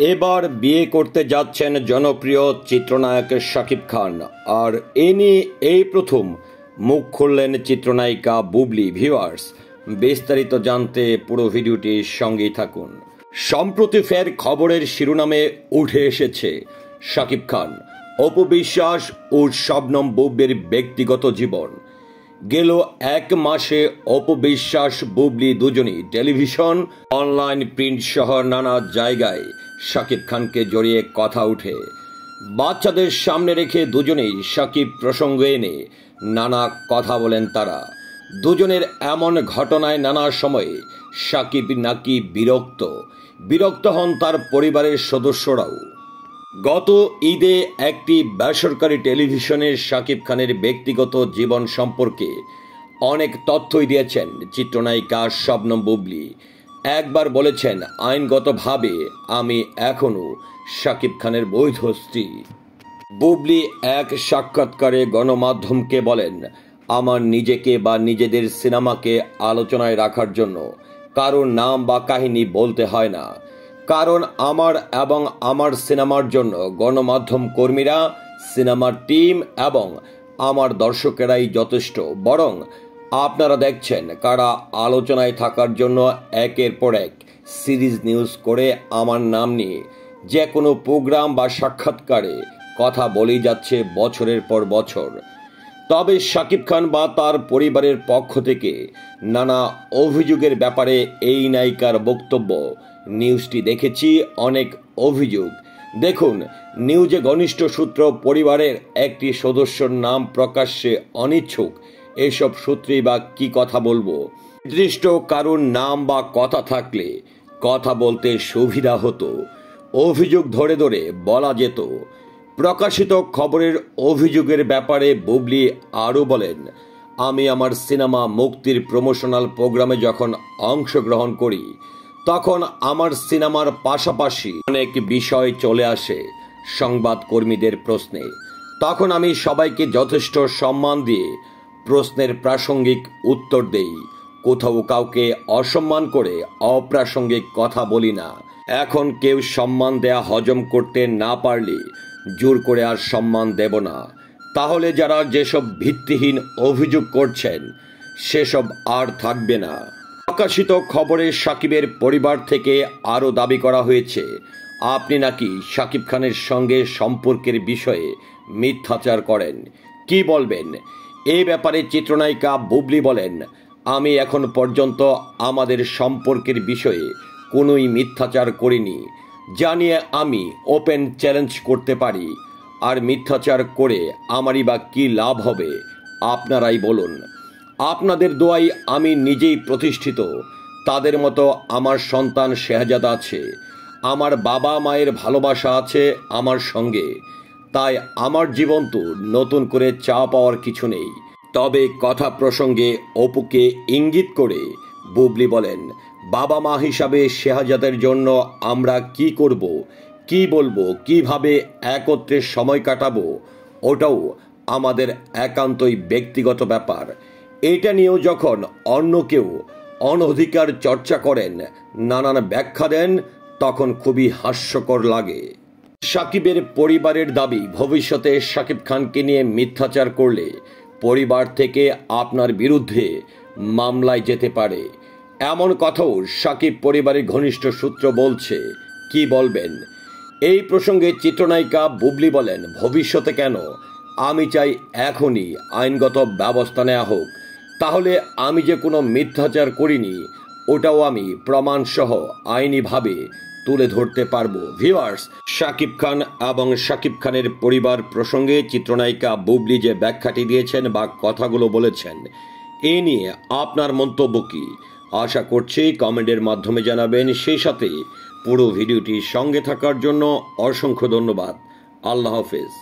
এবার বিয়ে করতে যাচ্ছেন জনপ্রিয় চিত্রনায়ক শাকিব খান। আর এ নিয়ে এই প্রথম মুখ খুললেন চিত্রনায়িকা বুবলি। ভিউয়ার্স, বিস্তারিত জানতে পুরো ভিডিওটির সঙ্গেই থাকুন। সম্প্রতি ফের খবরের শিরোনামে উঠে এসেছে শাকিব খান, অপু বিশ্বাস ও শবনম বুবলির ব্যক্তিগত জীবন। গেল এক মাসে অপু বিশ্বাস বুবলি দুজনই টেলিভিশন, অনলাইন, প্রিন্ট সহ নানা জায়গায় শাকিব খানকে জড়িয়ে কথা উঠে। বাচ্চাদের সামনে রেখে দুজনেই শাকিব প্রসঙ্গ এনে নানা কথা বলেন তারা। দুজনের এমন ঘটনায় নানা সময়ে শাকিব নাকি বিরক্ত হন তার পরিবারের সদস্যরাও। গত ঈদে একটি বেসরকারি টেলিভিশনে শাকিব খানের ব্যক্তিগত জীবন সম্পর্কে অনেক তথ্যই দিয়েছেন চিত্রনায়িকা শবনম বুবলি। একবার বলেছেন, আইনগতভাবে আমি এখনও শাকিব খানের বৈধ স্ত্রী। বুবলি এক সাক্ষাৎকারে গণমাধ্যমকে বলেন, আমার নিজেকে বা নিজেদের সিনেমাকে আলোচনায় রাখার জন্য কারোর নাম বা কাহিনী বলতে হয় না, কারণ আমার এবং আমার সিনেমার জন্য গণমাধ্যম কর্মীরা, সিনেমার টিম এবং আমার দর্শকেরাই যথেষ্ট। বরং আপনারা দেখছেন কারা আলোচনায় থাকার জন্য একের পর এক সিরিজ নিউজ করে আমার নাম নিয়ে যে কোনো প্রোগ্রাম বা সাক্ষাৎকারে কথা বলেই যাচ্ছে বছরের পর বছর। তবে শাকিব খান বা তার পরিবারের পক্ষ থেকে নানা অভিযোগের ব্যাপারে এই নায়িকার বক্তব্য। নিউজটি দেখেছি, অনেক অভিযোগ। দেখুন, নিউজে ঘনিষ্ঠ সূত্র পরিবারের একটি সদস্যর নাম প্রকাশ্যে অনিচ্ছুক। এসব সূত্রেই বা কি কথা বলবো? নির্দিষ্ট কারোর নাম বা কথা থাকলে কথা বলতে সুবিধা হতো, অভিযোগ ধরে ধরে বলা যেত। প্রকাশিত খবরের অভিযোগের ব্যাপারে বুবলি আরও বলেন, আমি আমার সিনেমা মুক্তির প্রমোশনাল প্রোগ্রামে যখন অংশগ্রহণ করি তখন আমার সিনেমার পাশাপাশি অনেক বিষয় চলে আসে সংবাদকর্মীদের প্রশ্নে। তখন আমি সবাইকে যথেষ্ট সম্মান দিয়ে প্রশ্নের প্রাসঙ্গিক উত্তর দেই, কোথাও কাউকে অসম্মান করে অপ্রাসঙ্গিক কথা বলি না। এখন কেউ সম্মান দেয়া হজম করতে না পারলে জোর করে আর সম্মান দেব না। তাহলে যারা যেসব ভিত্তিহীন অভিযোগ করছেন সেসব আর থাকবে না। প্রকাশিত খবরে শাকিবের পরিবার থেকে আরও দাবি করা হয়েছে, আপনি নাকি শাকিব খানের সঙ্গে সম্পর্কের বিষয়ে মিথ্যাচার করেন। কি বলবেন এই ব্যাপারে? চিত্রনায়িকা বুবলি বলেন, আমি এখন পর্যন্ত আমাদের সম্পর্কের বিষয়ে কোনোই মিথ্যাচার করিনি। জানিয়ে আমি ওপেন চ্যালেঞ্জ করতে পারি। আর মিথ্যাচার করে আমারই বা কী লাভ হবে? আপনারাই বলুন। আপনাদের দোয়ায় আমি নিজেই প্রতিষ্ঠিত। তাদের মতো আমার সন্তান শেহজাদা আছে, আমার বাবা মায়ের ভালোবাসা আছে আমার সঙ্গে। তাই আমার জীবন তো নতুন করে চা পাওয়ার কিছু নেই। তবে কথা প্রসঙ্গে অপুকে ইঙ্গিত করে বুবলি বলেন, বাবা মা হিসাবে শেহজাদের জন্য আমরা কি করব, কি বলবো, কিভাবে একত্রে সময় কাটাবো, ওটাও আমাদের একান্তই ব্যক্তিগত ব্যাপার। এটা নিয়েও যখন অন্য কেউ অনধিকার চর্চা করেন, নানান ব্যাখ্যা দেন, তখন খুবই হাস্যকর লাগে। শাকিবের পরিবারের দাবি, ভবিষ্যতে শাকিব খানকে নিয়ে মিথ্যাচার করলে পরিবার থেকে আপনার বিরুদ্ধে মামলায় যেতে পারে। এমন কথাও শাকিব পরিবারের ঘনিষ্ঠ সূত্র বলছে। কি বলবেন এই প্রসঙ্গে? চিত্রনায়িকা বুবলি বলেন, ভবিষ্যতে কেন, আমি চাই এখনই আইনগত ব্যবস্থা নেওয়া হোক। তাহলে আমি যে কোনো মিথ্যাচার করিনি ওটাও আমি প্রমাণসহ আইনিভাবে তুলে ধরতে পারবো। ভিউয়ার্স, শাকিব খান এবং শাকিব খানের পরিবার প্রসঙ্গে চিত্রনায়িকা বুবলি যে ব্যাখ্যাটি দিয়েছেন বা কথাগুলো বলেছেন, এ নিয়ে আপনার মন্তব্য কি? আশা করছি কমেন্টের মাধ্যমে জানাবেন। সেই সাথে পুরো ভিডিওটির সঙ্গে থাকার জন্য অসংখ্য ধন্যবাদ। আল্লাহ হাফেজ।